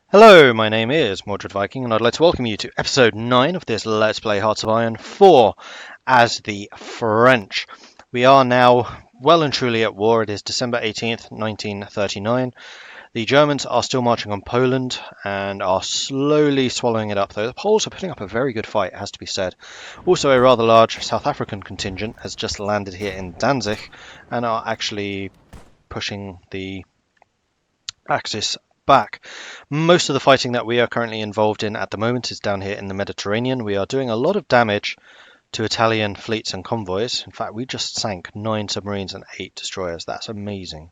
Hello, my name is Mordred Viking, and I'd like to welcome you to episode 9 of this Let's Play Hearts of Iron 4 as the French. We are now well and truly at war. It is December 18th, 1939. The Germans are still marching on Poland and are slowly swallowing it up, though the Poles are putting up a very good fight, it has to be said. Also, a rather large South African contingent has just landed here in Danzig and are actually pushing the Axis back. Most of the fighting that we are currently involved in at the moment is down here in the Mediterranean. We are doing a lot of damage to Italian fleets and convoys. In fact, we just sank 9 submarines and 8 destroyers. That's amazing.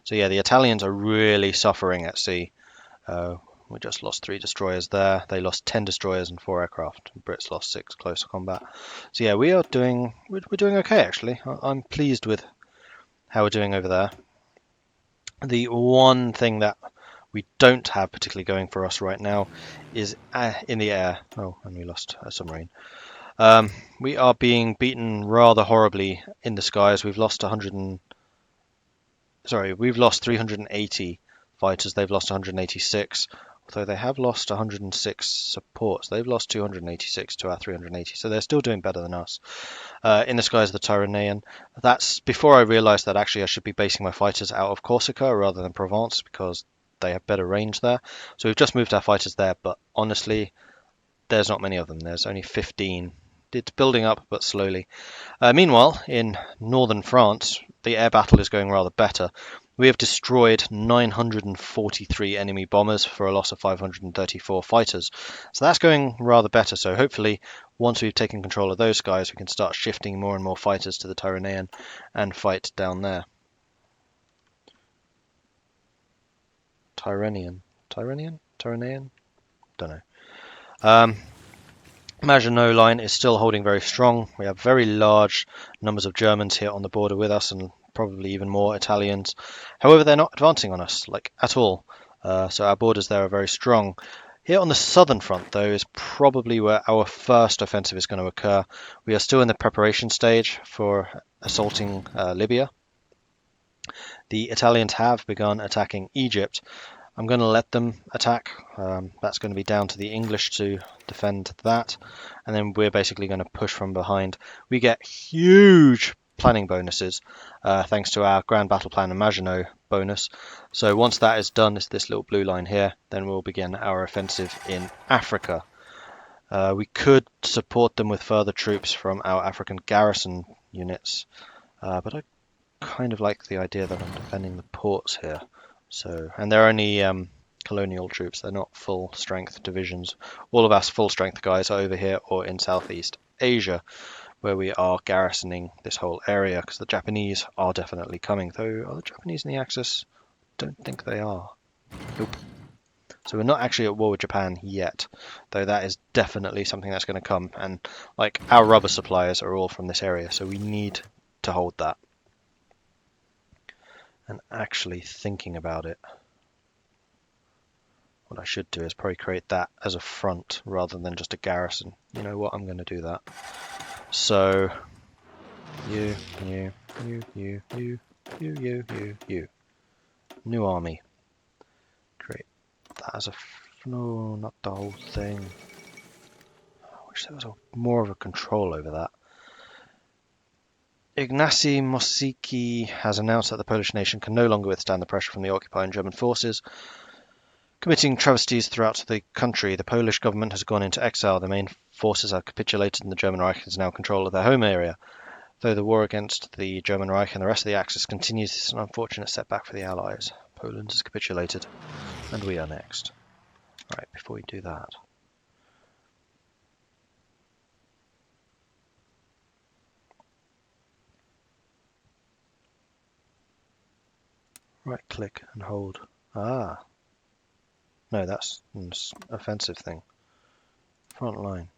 So yeah, the Italians are really suffering at sea. We just lost 3 destroyers there. They lost 10 destroyers and 4 aircraft. Brits lost 6 close combat. So yeah, we're doing okay actually. I'm pleased with how we're doing over there. The one thing that we don't have particularly going for us right now is in the air. Oh, and we lost a submarine. We are being beaten rather horribly in the skies. We've lost 380 fighters. They've lost 186. Although they have lost 106 supports. They've lost 286 to our 380. So they're still doing better than us. In the skies of the Tyrrhenian. That's before I realised that actually I should be basing my fighters out of Corsica rather than Provence because they have better range there. So we've just moved our fighters there, but honestly, there's not many of them. There's only 15. It's building up, but slowly. Meanwhile, in northern France, the air battle is going rather better. We have destroyed 943 enemy bombers for a loss of 534 fighters. So that's going rather better. So hopefully, once we've taken control of those guys, we can start shifting more and more fighters to the Tyrrhenian and fight down there. Tyrrhenian? Don't know. Maginot Line is still holding very strong. We have very large numbers of Germans here on the border with us and probably even more Italians. However, they're not advancing on us, like, at all. So our borders there are very strong. Here on the southern front, though, is probably where our first offensive is going to occur. We are still in the preparation stage for assaulting Libya. The Italians have begun attacking Egypt. I'm going to let them attack. That's going to be down to the English to defend that. And then we're basically going to push from behind. We get huge planning bonuses thanks to our Grand Battle Plan and Maginot bonus. So once that is done, it's this little blue line here, then we'll begin our offensive in Africa. We could support them with further troops from our African garrison units, but I kind of like the idea that I'm defending the ports here. So, and they're only colonial troops. They're not full strength divisions. All of us full strength guys are over here or in Southeast Asia, where we are garrisoning this whole area because the Japanese are definitely coming. Though, are the Japanese in the Axis? Don't think they are. Nope. So we're not actually at war with Japan yet, though that is definitely something that's going to come. And like our rubber suppliers are all from this area, so we need to hold that. And actually thinking about it, what I should do is probably create that as a front rather than just a garrison. You know what, I'm going to do that. So, you. New army. Create that as a, no, not the whole thing. I wish there was more of a control over that. Ignacy Mosicki has announced that the Polish nation can no longer withstand the pressure from the occupying German forces, committing travesties throughout the country. The Polish government has gone into exile. The main forces have capitulated and the German Reich has now control of their home area. Though the war against the German Reich and the rest of the Axis continues, it's an unfortunate setback for the Allies. Poland has capitulated, and we are next. Right, before we do that, right click and hold. Ah. No, that's an offensive thing. Front line.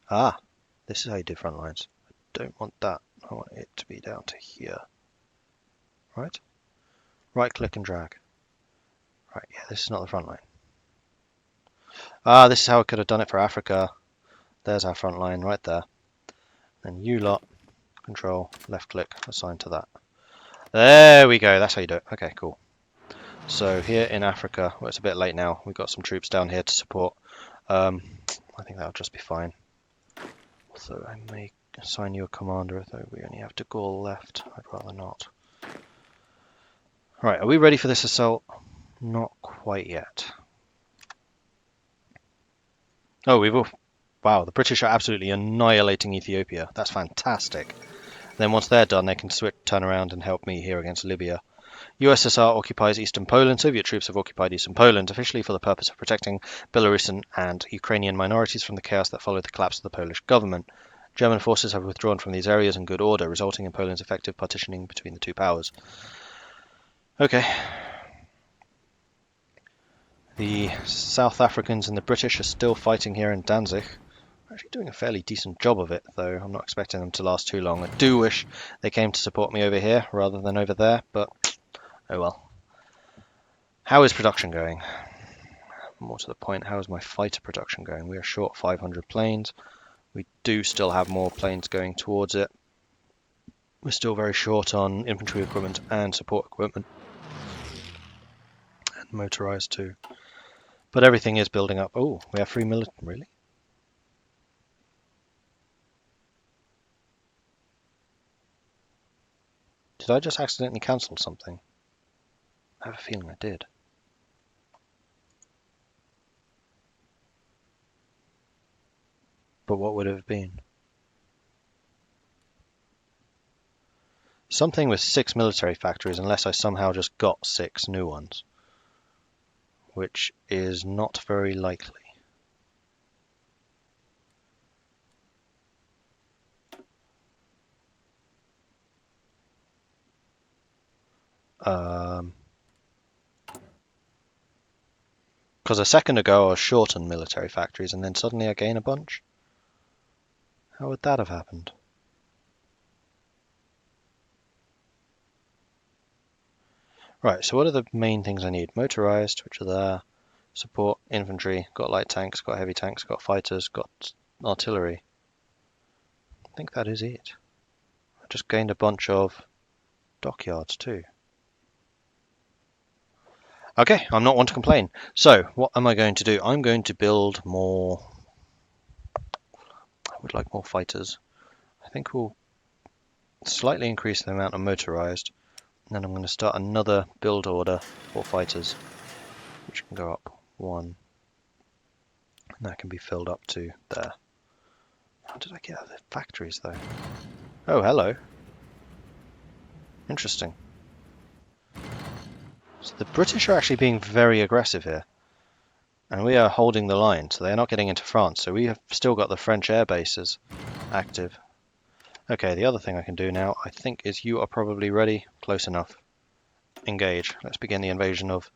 Ah, this is how you do front lines. I don't want that. I want it to be down to here. Right? Right click and drag. Right, yeah, this is not the front line. Ah, this is how I could have done it for Africa. There's our front line right there. Then you lot, control, left click, assign to that. There we go, that's how you do it. Okay, cool. So here in Africa, well, it's a bit late now. We've got some troops down here to support. I think that'll just be fine. So I may assign you a commander, though we only have De Gaulle left. I'd rather not. Right, are we ready for this assault? Not quite yet. Oh, wow, the British are absolutely annihilating Ethiopia. That's fantastic. Then once they're done, they can turn around and help me here against Libya. USSR occupies eastern Poland. Soviet troops have occupied eastern Poland, officially for the purpose of protecting Belarusian and Ukrainian minorities from the chaos that followed the collapse of the Polish government. German forces have withdrawn from these areas in good order, resulting in Poland's effective partitioning between the two powers. Okay. The South Africans and the British are still fighting here in Danzig. Actually doing a fairly decent job of it, though I'm not expecting them to last too long. I do wish they came to support me over here rather than over there, but oh well. How is production going? More to the point, how is my fighter production going? We are short 500 planes. We do still have more planes going towards it. We're still very short on infantry equipment and support equipment. And motorized too. But everything is building up. Oh, we have 3 military. Really? Did I just accidentally cancel something? I have a feeling I did. But what would it have been? Something with 6 military factories, unless I somehow just got 6 new ones. Which is not very likely. Because a second ago I was short on military factories and then suddenly I gain a bunch? How would that have happened? Right, so what are the main things I need? Motorized, which are there. Support, infantry, got light tanks, got heavy tanks, got fighters, got artillery. I think that is it. I just gained a bunch of dockyards too. Okay, I'm not one to complain. So, what am I going to do? I'm going to build more... I would like more fighters. I think we'll slightly increase the amount of motorized. And then I'm going to start another build order for fighters, which can go up 1. And that can be filled up to there. How did I get out of the factories though? Oh, hello. Interesting. So the British are actually being very aggressive here. And we are holding the line, so they're not getting into France. So we have still got the French air bases active. Okay, the other thing I can do now, I think, is you are probably ready. Close enough. Engage. Let's begin the invasion of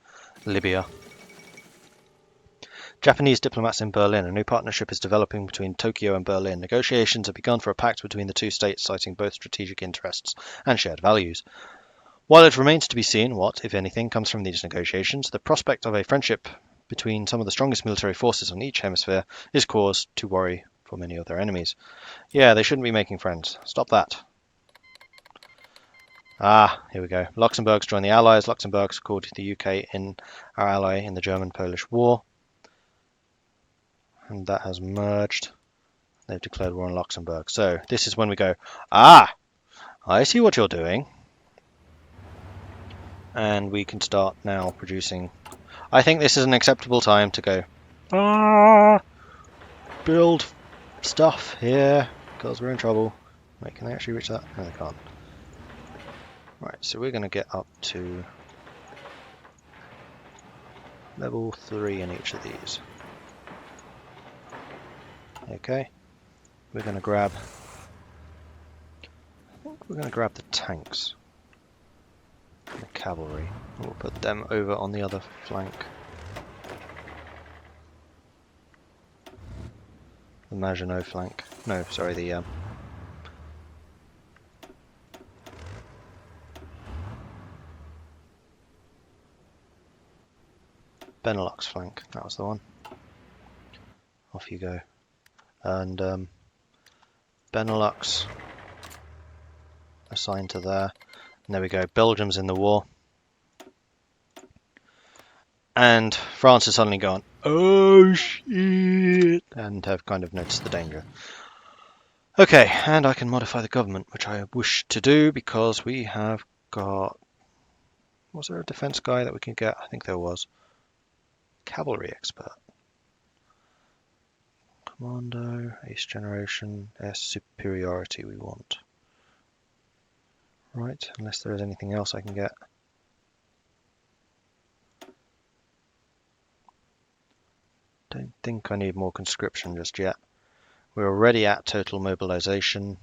Libya. Japanese diplomats in Berlin. A new partnership is developing between Tokyo and Berlin. Negotiations have begun for a pact between the two states, citing both strategic interests and shared values. While it remains to be seen what, if anything, comes from these negotiations, the prospect of a friendship between some of the strongest military forces on each hemisphere is cause to worry for many of their enemies. Yeah, they shouldn't be making friends. Stop that. Ah, here we go. Luxembourg's joined the Allies. Luxembourg's called the UK in our ally in the German-Polish War. And that has merged. They've declared war on Luxembourg. So this is when we go, ah, I see what you're doing. And we can start now producing. I think this is an acceptable time to go, build stuff here, because we're in trouble. Wait, can they actually reach that? No, they can't. Right, so we're going to get up to level 3 in each of these. Okay, we're going to grab, the tanks, and the cavalry. We'll put them over on the other flank. The Maginot flank. No, sorry, the Benelux flank. That was the one. Off you go. And Benelux assigned to there. And there we go. Belgium's in the war. And France has suddenly gone, oh shit, and have kind of noticed the danger. Okay, and I can modify the government, which I wish to do because we have got... Was there a defense guy that we can get? I think there was. Cavalry expert. Commando, ace generation, air superiority we want. Right, unless there is anything else I can get. Don't think I need more conscription just yet. We're already at total mobilization.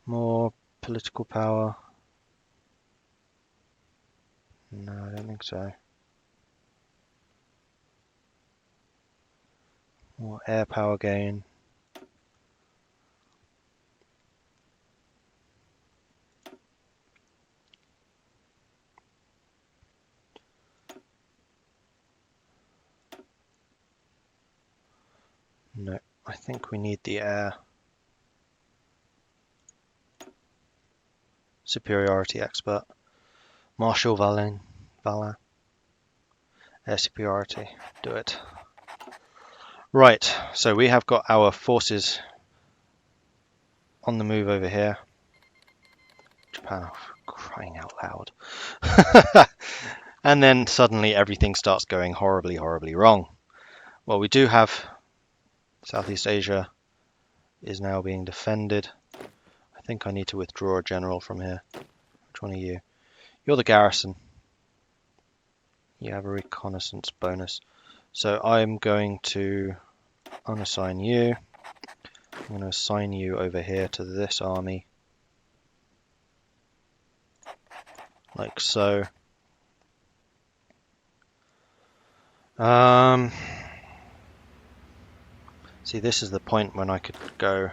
More political power? No, I don't think so. More air power gain. No, I think we need the air superiority expert. Marshal Valin. Air superiority. Do it. Right, so we have got our forces on the move over here. Japan, oh, crying out loud. And then suddenly everything starts going horribly, horribly wrong. Well, we do have Southeast Asia is now being defended. I think I need to withdraw a general from here. Which one are you? You're the garrison. You have a reconnaissance bonus. So I'm going to unassign you. I'm going to assign you over here to this army. Like so. See, this is the point when I could go...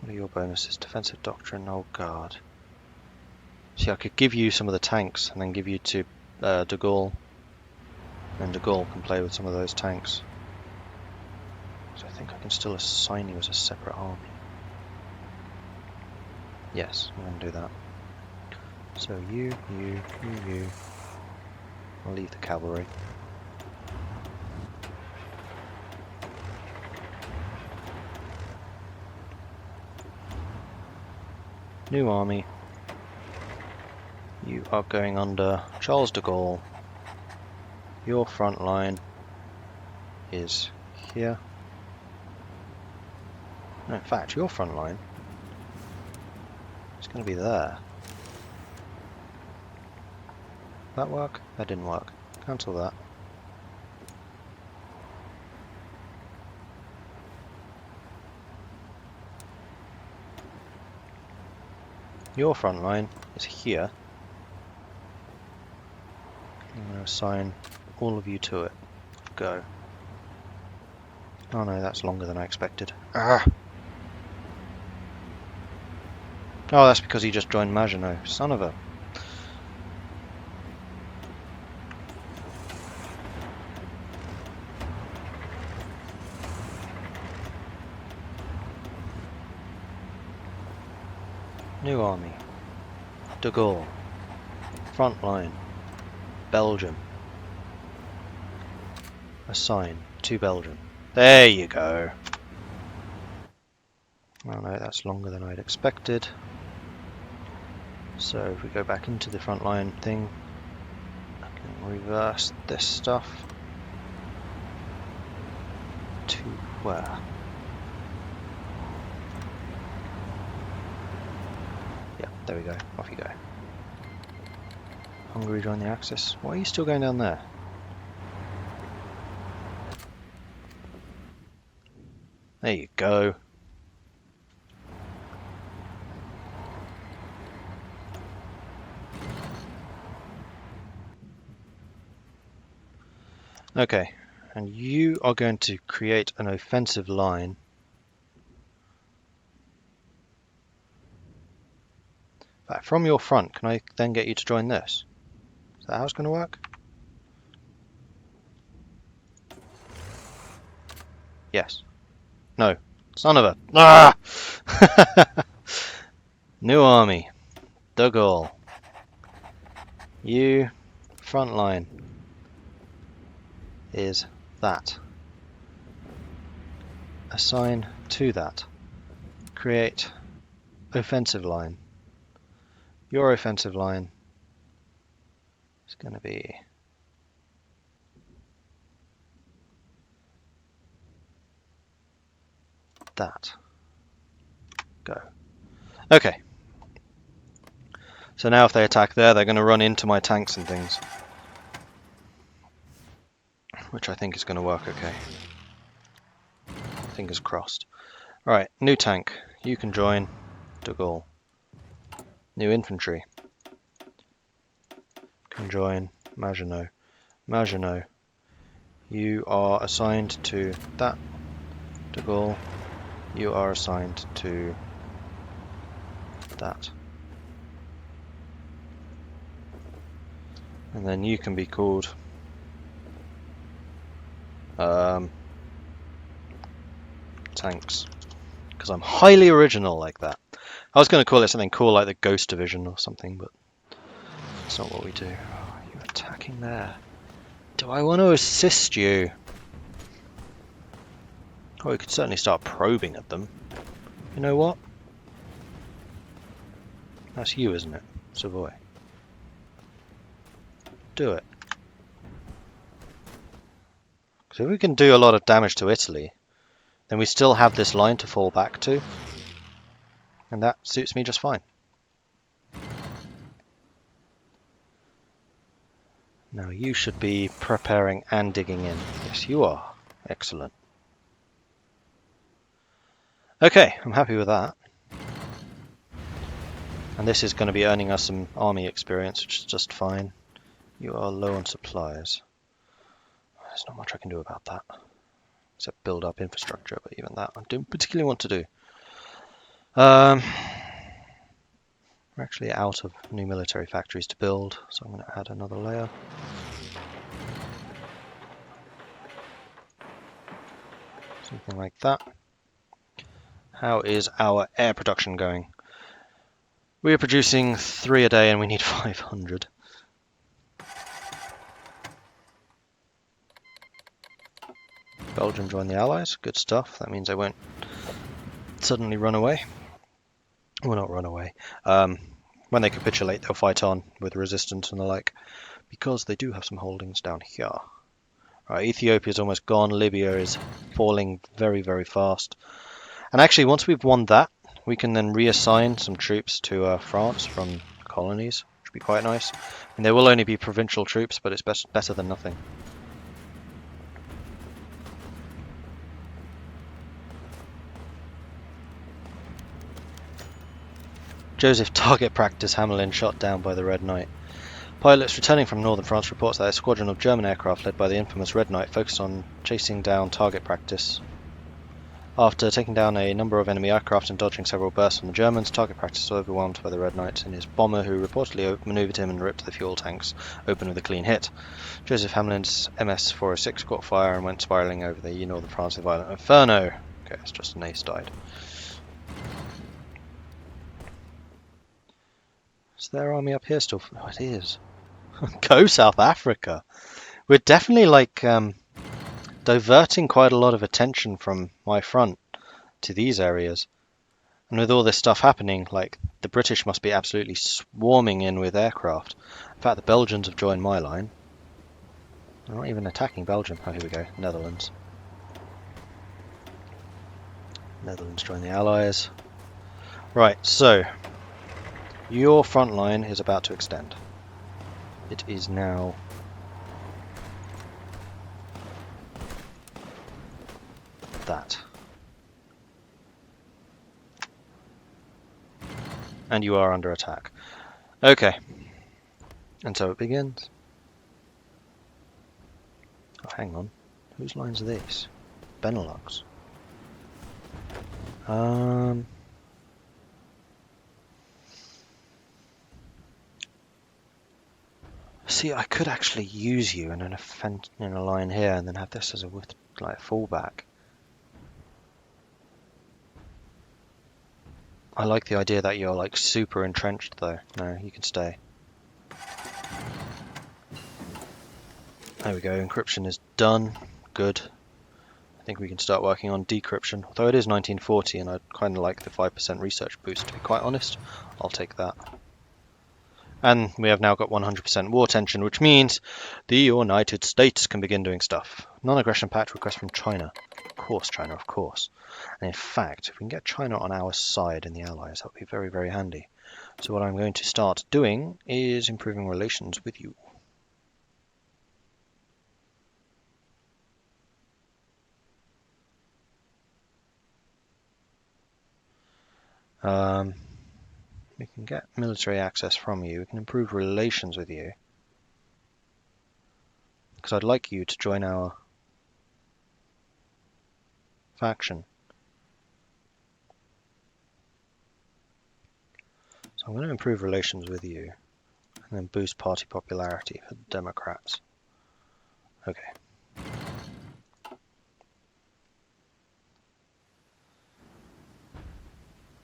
What are your bonuses? Defensive doctrine, oh god. See, I could give you some of the tanks and then give you to de Gaulle. And de Gaulle can play with some of those tanks. So I think I can still assign you as a separate army. Yes, I'm going to do that. So you. I'll leave the cavalry. New army. You are going under Charles de Gaulle. Your front line is here. No, in fact, your front line is going to be there. That work? That didn't work. Cancel that. Your front line is here. I'm going to assign all of you to it. Go. Oh no, that's longer than I expected. Ah! Oh, that's because he just joined Maginot. Son of a... New army. De Gaulle. Front line. Belgium. Assign to Belgium. There you go. Oh no, that's longer than I'd expected. So if we go back into the front line thing, I can reverse this stuff to where? Yeah, there we go. Off you go. Hungary join the Axis. Why are you still going down there? There you go. Okay, and you are going to create an offensive line. But from your front, can I then get you to join this? Is that how it's going to work? Yes. No. Son of a... Ah! New army. Dougal. You, front line, is that. Assign to that. Create offensive line. Your offensive line is going to be that. Go. Okay. So now if they attack there, they're going to run into my tanks and things. Which I think is going to work okay. Fingers crossed. Alright, new tank. You can join Dougal. New infantry. Can join Maginot. Maginot. You are assigned to that. Dougal. You are assigned to that. And then you can be called tanks, because I'm highly original like that. I was going to call it something cool like the Ghost Division or something, but that's not what we do. Oh, you're attacking there. Do I want to assist you? Oh, we could certainly start probing at them. You know what? That's you, isn't it? Savoy. Do it. So if we can do a lot of damage to Italy, then we still have this line to fall back to. And that suits me just fine. Now you should be preparing and digging in. Yes, you are. Excellent. Okay, I'm happy with that. And this is going to be earning us some army experience, which is just fine. You are low on supplies. There's not much I can do about that. Except build up infrastructure, but even that I don't particularly want to do. We're actually out of new military factories to build, so I'm going to add another layer. Something like that. How is our air production going? We are producing 3 a day and we need 500. Belgium joined the Allies. Good stuff. That means they won't suddenly run away. Well, not run away. When they capitulate, they'll fight on with resistance and the like, because they do have some holdings down here. Right, Ethiopia's almost gone. Libya is falling very, very fast. And actually, once we've won that, we can then reassign some troops to France from colonies, which would be quite nice. And they will only be provincial troops, but it's better than nothing. Joseph target practice Hamelin shot down by the Red Knight. Pilots returning from northern France reports that a squadron of German aircraft led by the infamous Red Knight focused on chasing down target practice. After taking down a number of enemy aircraft and dodging several bursts from the Germans, target practice was overwhelmed by the Red Knight and his bomber, who reportedly manoeuvred him and ripped the fuel tanks open with a clean hit. Joseph Hamelin's MS-406 caught fire and went spiralling over the northern France with violent inferno. Okay, it's just an ace died. Is their army up here still? Oh, it is. Go South Africa. We're definitely like diverting quite a lot of attention from my front to these areas. And with all this stuff happening, like, the British must be absolutely swarming in with aircraft. In fact, the Belgians have joined my line. They're not even attacking Belgium. Oh, here we go. Netherlands. Netherlands join the Allies. Right, so your front line is about to extend. It is now that. And you are under attack. Okay. And so it begins. Oh, hang on. Whose lines are these? Benelux. See, I could actually use you in a line here and then have this as a fallback. I like the idea that you're like super entrenched though. No, you can stay. There we go, encryption is done. Good. I think we can start working on decryption. Although it is 1940 and I'd kind of like the 5% research boost, to be quite honest. I'll take that. And we have now got 100% war tension, which means the United States can begin doing stuff. Non-aggression pact request from China. Of course, China, of course. And in fact, if we can get China on our side in the Allies, that would be very, very handy. So what I'm going to start doing is improving relations with you. We can get military access from you. We can improve relations with you. Because I'd like you to join our faction. So I'm going to improve relations with you. And then boost party popularity for the Democrats. Okay.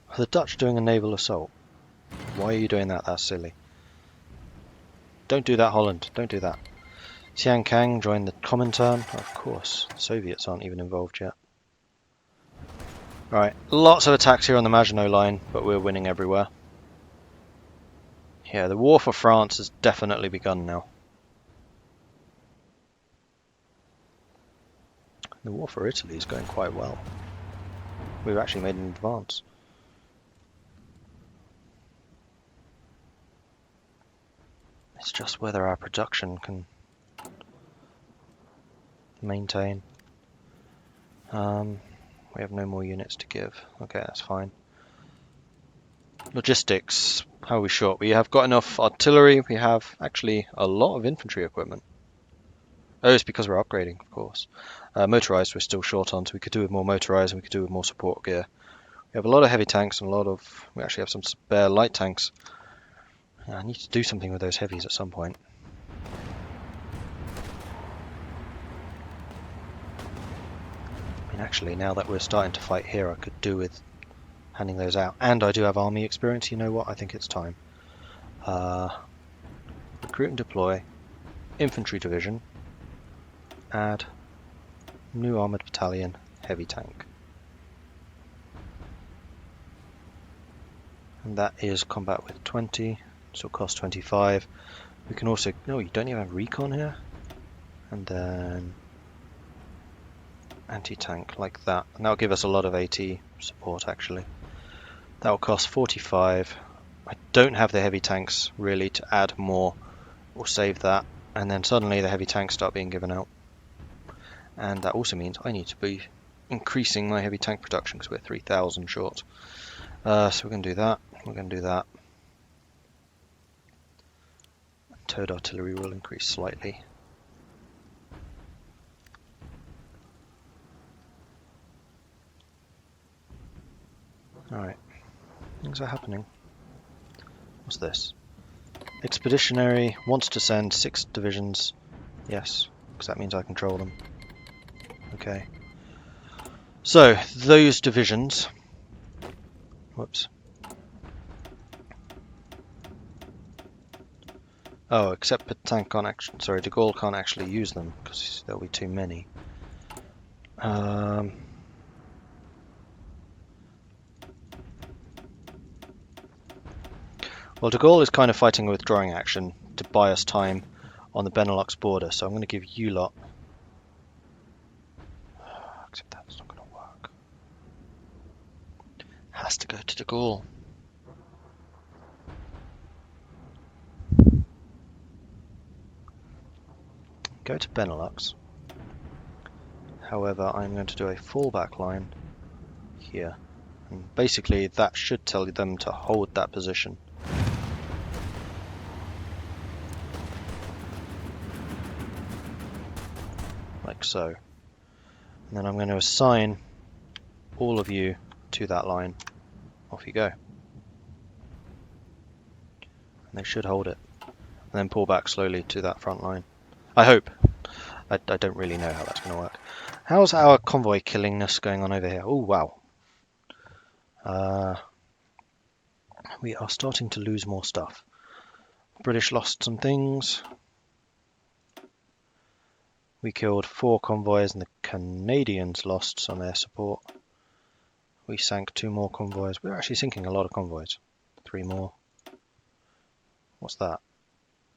Are the Dutch doing a naval assault? Why are you doing that? That's silly. Don't do that, Holland. Don't do that. Xian Kang joined the Comintern. Of course. The Soviets aren't even involved yet. Right. Lots of attacks here on the Maginot Line, but we're winning everywhere. Yeah, the war for France has definitely begun now. The war for Italy is going quite well. We've actually made an advance. It's just whether our production can maintain. We have no more units to give. Okay, that's fine. Logistics. How are we short? We have got enough artillery. We have actually a lot of infantry equipment. Oh, it's because we're upgrading, of course. Motorized we're still short on, so we could do with more motorized and we could do with more support gear. We have a lot of heavy tanks and we actually have some spare light tanks. I need to do something with those heavies at some point. I mean, actually, now that we're starting to fight here, I could do with handing those out. And I do have army experience, you know what? I think it's time. Recruit and deploy. Infantry division. Add. New armoured battalion. Heavy tank. And that is combat with 20. So it costs 25. We can also... No, you don't even have recon here. And then... anti-tank like that. And that'll give us a lot of AT support, actually. That'll cost 45. I don't have the heavy tanks, really, to add more. We'll save that. And then suddenly the heavy tanks start being given out. And that also means I need to be increasing my heavy tank production because we're 3,000 short. So we're going to do that. We're going to do that. Towed artillery will increase slightly. Alright. Things are happening. What's this? Expeditionary wants to send 6 divisions. Yes, because that means I control them. Okay. So, those divisions... Whoops. Oh, except Petain can't actually... Sorry, de Gaulle can't actually use them, because there'll be too many. Well, de Gaulle is kind of fighting a withdrawing action to buy us time on the Benelux border, so I'm going to give you lot... Except that's not going to work. Has to go to de Gaulle. Go to Benelux. However, I'm going to do a fallback line here. And basically, that should tell them to hold that position. Like so. And then I'm going to assign all of you to that line. Off you go. And they should hold it. And then pull back slowly to that front line. I hope. I don't really know how that's going to work. How's our convoy killingness going on over here? Oh, wow. we are starting to lose more stuff. British lost some things. We killed 4 convoys and the Canadians lost some air support. We sank 2 more convoys. We're actually sinking a lot of convoys. 3 more. What's that?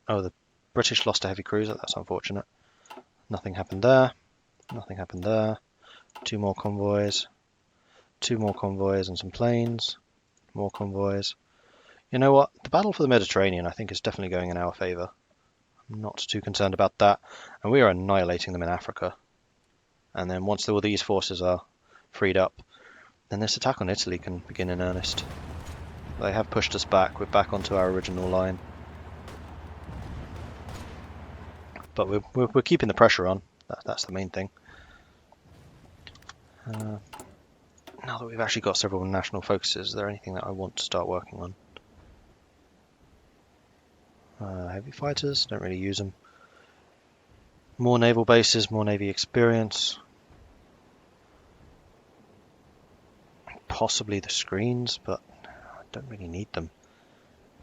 Oh, the British lost a heavy cruiser. That's unfortunate. Nothing happened there. Nothing happened there. 2 more convoys. 2 more convoys and some planes. More convoys. You know what? The battle for the Mediterranean, I think, is definitely going in our favour. I'm not too concerned about that. And we are annihilating them in Africa. And then once all these forces are freed up, then this attack on Italy can begin in earnest. They have pushed us back. We're back onto our original line. But we're keeping the pressure on. That's the main thing. Now that we've actually got several national focuses, is there anything that I want to start working on? Heavy fighters, don't really use them. More naval bases, more navy experience. Possibly the screens, but I don't really need them.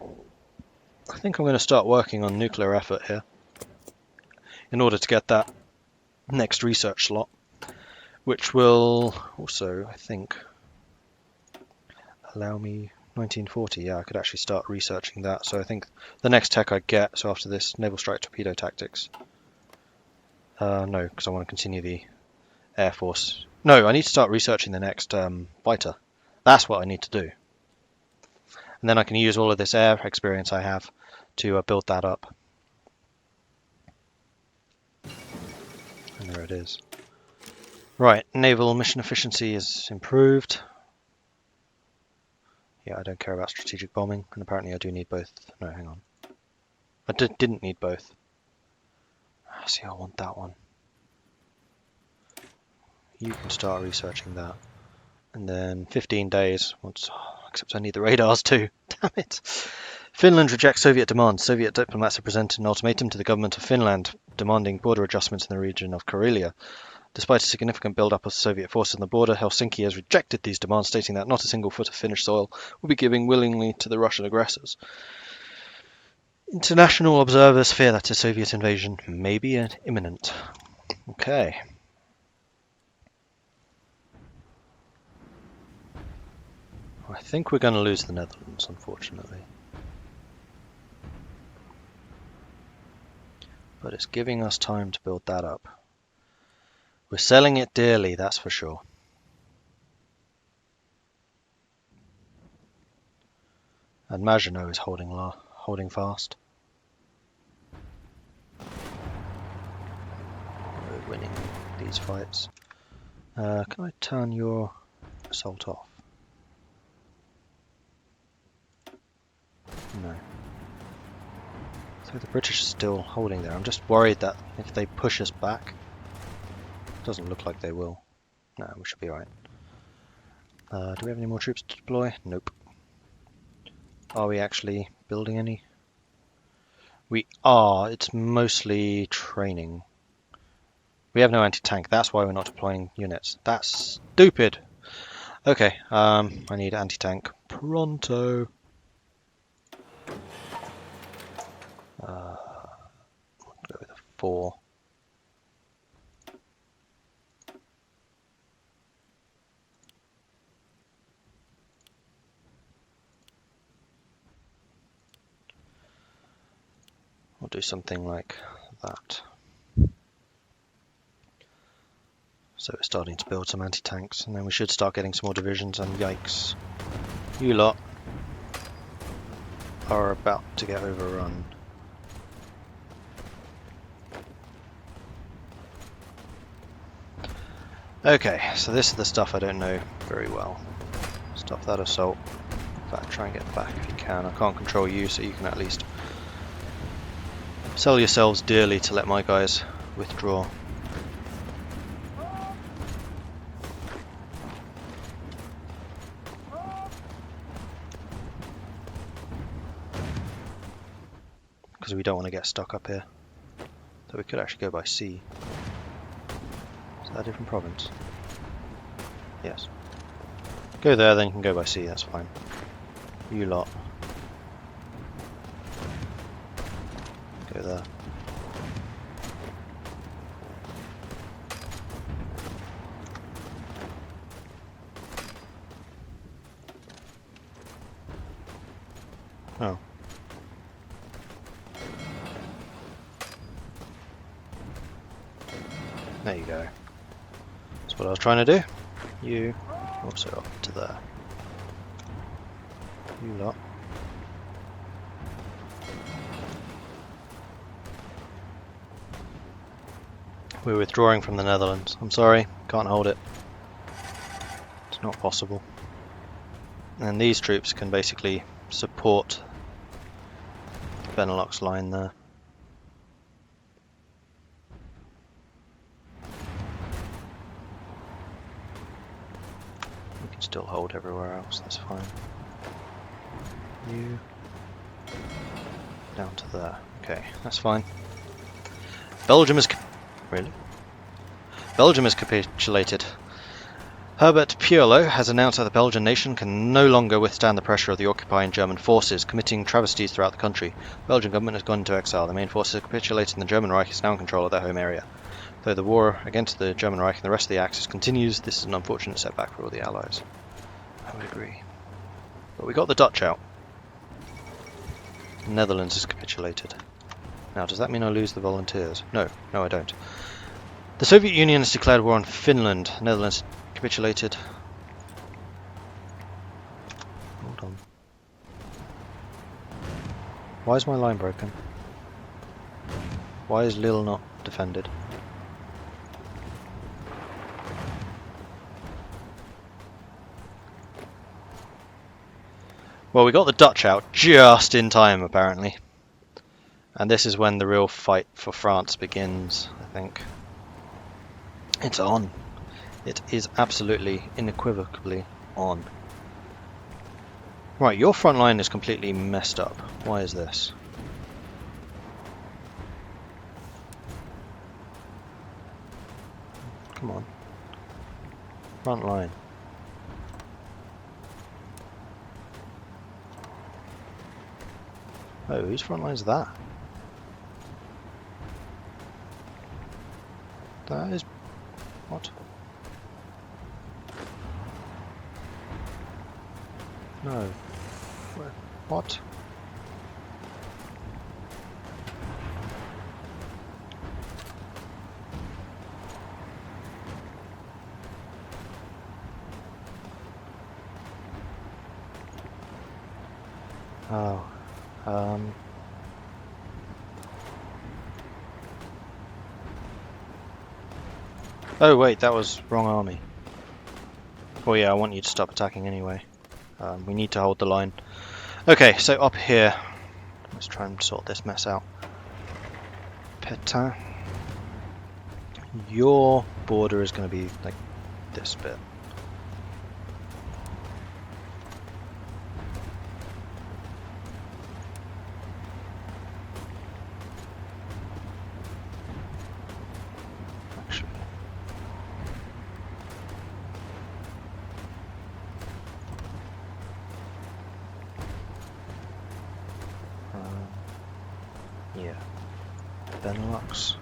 I think I'm going to start working on nuclear effort here in order to get that next research slot, which will also, I think, allow me 1940. Yeah, I could actually start researching that. So I think the next tech I get, so after this, naval strike torpedo tactics. No, because I want to continue the Air Force. No, I need to start researching the next fighter. That's what I need to do. And then I can use all of this air experience I have to build that up. And there it is. Right, naval mission efficiency is improved. Yeah, I don't care about strategic bombing, and apparently I do need both. No, hang on. I didn't need both. See, I want that one. You can start researching that. And then 15 days, except I need the radars too. Damn it. Finland rejects Soviet demands. Soviet diplomats have presented an ultimatum to the government of Finland, demanding border adjustments in the region of Karelia. Despite a significant build-up of Soviet forces on the border, Helsinki has rejected these demands, stating that not a single foot of Finnish soil will be given willingly to the Russian aggressors. International observers fear that a Soviet invasion may be imminent. Okay. I think we're going to lose the Netherlands, unfortunately. But it's giving us time to build that up. We're selling it dearly, that's for sure. And Maginot is holding fast. We're winning these fights. Can I turn your assault off? No. So the British are still holding there. I'm just worried that if they push us back, it doesn't look like they will. No, we should be right. Do we have any more troops to deploy? Nope. Are we actually building any? We are. It's mostly training. We have no anti-tank. That's why we're not deploying units. That's stupid. Okay, I need anti-tank pronto. Go with a 4. We'll do something like that. So we're starting to build some anti-tanks, and then we should start getting some more divisions, and yikes. You lot are about to get overrun. Okay, so this is the stuff I don't know very well. Stop that assault. In fact, try and get back if you can. I can't control you, so you can at least sell yourselves dearly to let my guys withdraw. Because we don't want to get stuck up here. So we could actually go by sea. Is that a different province? Yes. Go there, then you can go by sea, that's fine. You lot, Go there. Oh. There you go. That's what I was trying to do. You also up to there. You lot. We're withdrawing from the Netherlands. I'm sorry, can't hold it. It's not possible. And these troops can basically support the Benelux line there. We can still hold everywhere else, that's fine. You down to there. Okay, that's fine. Belgium is Belgium has capitulated. Herbert Puerlo has announced that the Belgian nation can no longer withstand the pressure of the occupying German forces, committing travesties throughout the country. The Belgian government has gone into exile. The main forces have capitulated and the German Reich is now in control of their home area. Though the war against the German Reich and the rest of the Axis continues, this is an unfortunate setback for all the Allies. I would agree. But we got the Dutch out. The Netherlands has capitulated. Now, does that mean I lose the volunteers? No, I don't. The Soviet Union has declared war on Finland. The Netherlands capitulated. Hold on. Why is my line broken? Why is Lille not defended? Well, we got the Dutch out just in time, apparently. And this is when the real fight for France begins, I think. It's on. It is absolutely, unequivocally on. Right, your front line is completely messed up. Why is this? Come on. Front line. Oh, whose front line is that? That is... what? No. What? Oh. Oh wait, that was wrong army. Well yeah, I want you to stop attacking anyway. We need to hold the line. Okay, so up here, let's try and sort this mess out. Petain. Your border is going to be like this bit. Yeah, Benelux.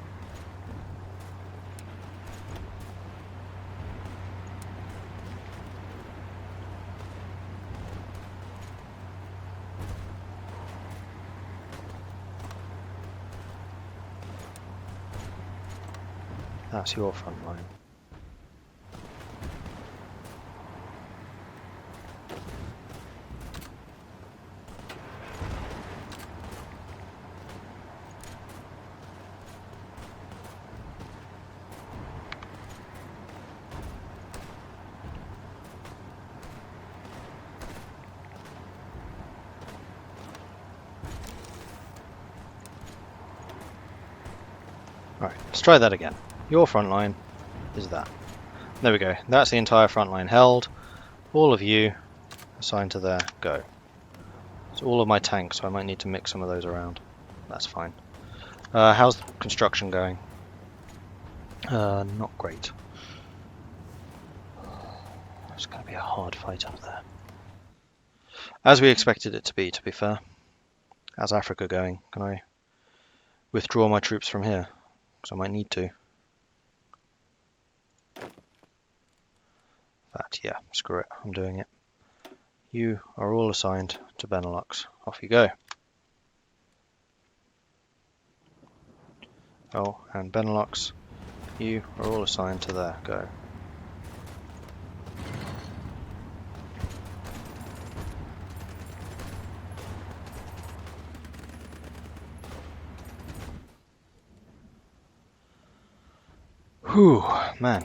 That's your front line. Alright, let's try that again. Your front line is that. There we go. That's the entire front line held. All of you assigned to there. Go. It's all of my tanks, so I might need to mix some of those around. That's fine. How's the construction going? Not great. It's going to be a hard fight up there. As we expected it to be fair. How's Africa going? Can I withdraw my troops from here, because I might need to. But yeah, screw it, I'm doing it. You are all assigned to Benelux. Off you go. Oh, and Benelux, you are all assigned to there. Go. Whew, man.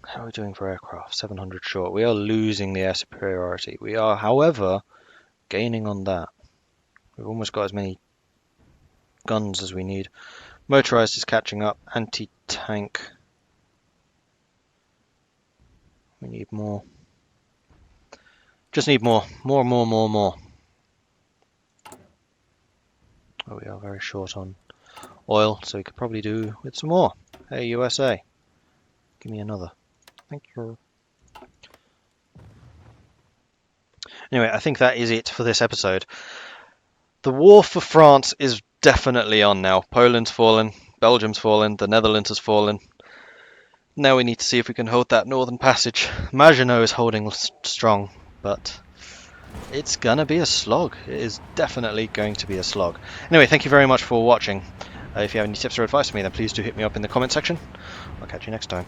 How are we doing for aircraft? 700 short. We are losing the air superiority. We are, however, gaining on that. We've almost got as many guns as we need. Motorized is catching up. Anti-tank. We need more. Just need more. More. Oh, we are very short on oil, so we could probably do with some more. Hey, USA. Give me another. Thank you. Anyway, I think that is it for this episode. The war for France is definitely on now. Poland's fallen, Belgium's fallen, the Netherlands has fallen. Now we need to see if we can hold that northern passage. Maginot is holding strong, but it's gonna be a slog. It is definitely going to be a slog. Anyway, thank you very much for watching. If you have any tips or advice for me, then please do hit me up in the comment section. I'll catch you next time.